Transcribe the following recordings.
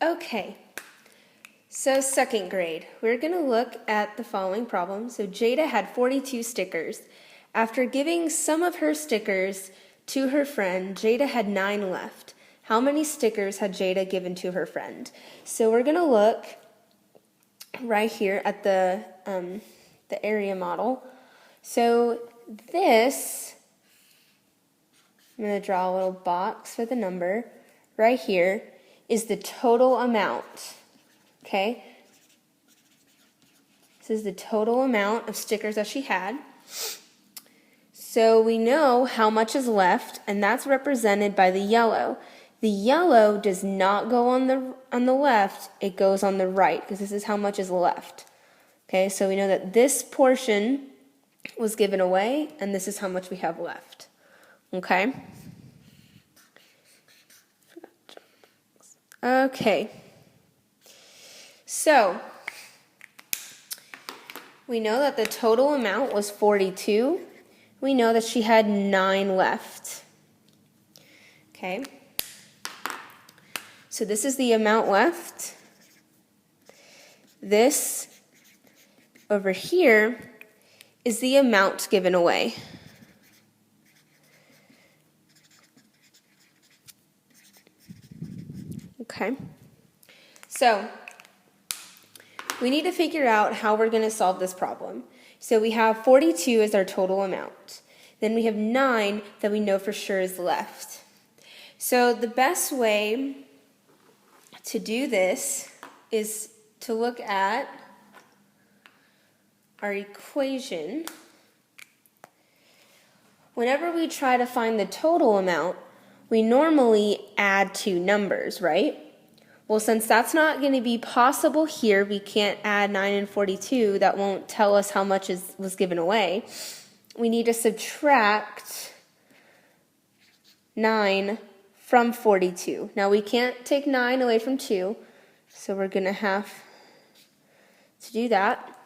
Okay, so second grade, we're going to look at the following problem. So Jada had 42 stickers. After giving some of her stickers to her friend, Jada had 9 left. How many stickers had Jada given to her friend? So we're going to look right here at the area model. So this, I'm going to draw a little box with a number. Right here is the total amount. Okay? This is the total amount of stickers that she had. So we know how much is left, and that's represented by the yellow. The yellow does not go on the left, it goes on the right, because this is how much is left. Okay, so we know that this portion was given away, and this is how much we have left. Okay? Okay. So, we know that the total amount was 42. We know that she had 9 left. Okay. So this is the amount left. This over here is the amount given away. Okay. So we need to figure out how we're going to solve this problem. So we have 42 as our total amount. Then we have 9 that we know for sure is left. So the best way to do this is to look at our equation. Whenever we try to find the total amount, we normally add 2 numbers, right? Well, since that's not going to be possible here, we can't add 9 and 42. That won't tell us how much was given away. We need to subtract 9 from 42. Now, we can't take 9 away from 2, so we're going to have to do that.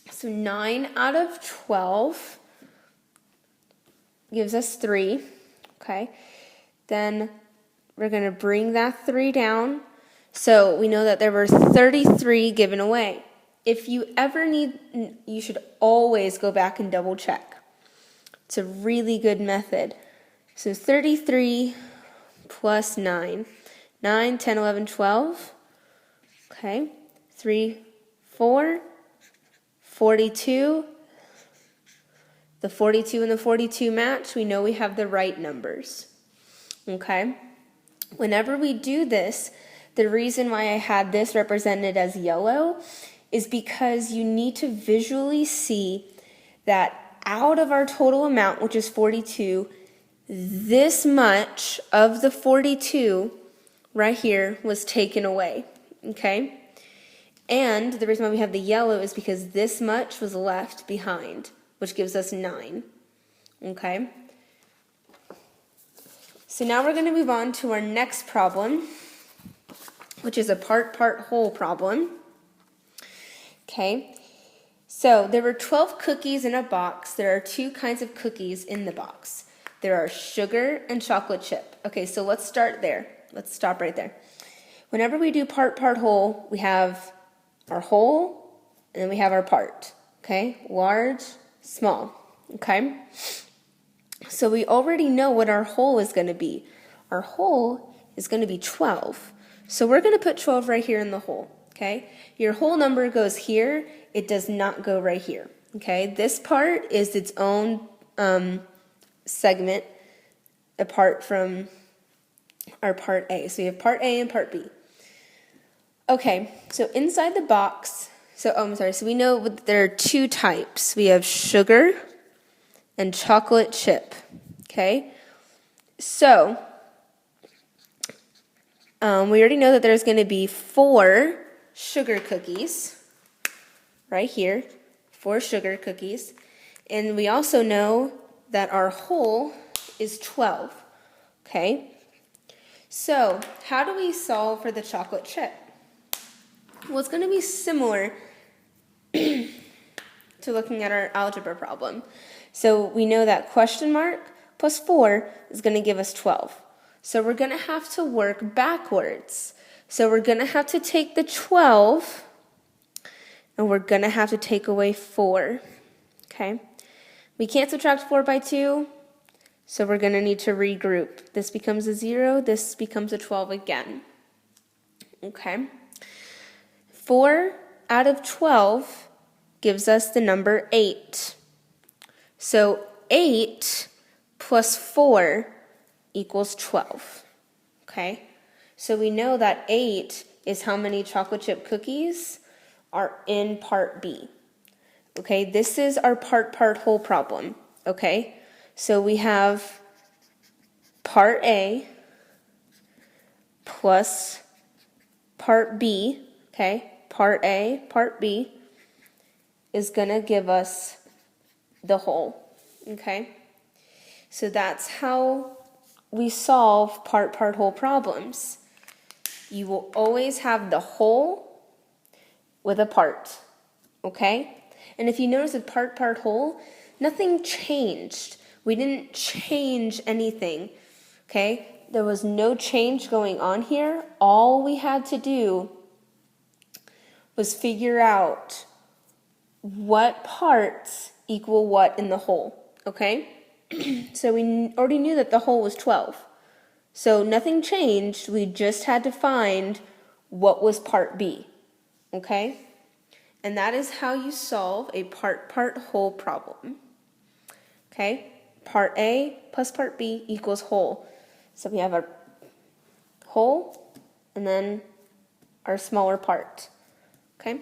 So 9 out of 12 gives us 3, okay? Then we're going to bring that 3 down. So we know that there were 33 given away. If you ever need, you should always go back and double check. It's a really good method. So 33 plus 9. 9, 10, 11, 12. Okay. 3, 4. 42. The 42 and the 42 match. We know we have the right numbers. Okay. Whenever we do this, the reason why I had this represented as yellow is because you need to visually see that out of our total amount, which is 42, this much of the 42 right here was taken away, okay? And the reason why we have the yellow is because this much was left behind, which gives us 9, okay? So now we're going to move on to our next problem, which is a part-whole problem. Okay, so there were 12 cookies in a box. There are 2 kinds of cookies in the box. There are sugar and chocolate chip. Okay, so let's start there. Let's stop right there. Whenever we do part-whole, we have our whole, and then we have our part. Okay, large, small. Okay, so we already know what our whole is going to be. Our whole is going to be 12. So we're going to put 12 right here in the whole, okay? Your whole number goes here. It does not go right here, okay? This part is its own segment apart from our part A. So you have part A and part B. Okay, so inside the box, so we know there are 2 types. We have sugar and chocolate chip, okay? So we already know that there's going to be 4 sugar cookies right here, 4 sugar cookies. And we also know that our whole is 12, okay? So how do we solve for the chocolate chip? Well, it's going to be similar to looking at our algebra problem. So we know that question mark plus 4 is going to give us 12. So we're going to have to work backwards. So we're going to have to take the 12, and we're going to have to take away 4. Okay? We can't subtract 4 by 2, so we're going to need to regroup. This becomes a 0, this becomes a 12 again. Okay? 4 out of 12 gives us the number 8. So 8 plus 4 equals 12. Okay? So we know that 8 is how many chocolate chip cookies are in part B. Okay, this is our part whole problem. Okay, so we have part A plus part B. Okay, part A, part B is going to give us the whole. Okay, so that's how we solve part whole problems. You will always have the whole with a part, okay? And if you notice with part whole, nothing changed. We didn't change anything, okay? There was no change going on here. All we had to do was figure out what parts equal what in the whole, okay? So we already knew that the whole was 12. So nothing changed, we just had to find what was part B, okay? And that is how you solve a part whole problem, okay? Part A plus part B equals whole. So we have our whole and then our smaller part, okay?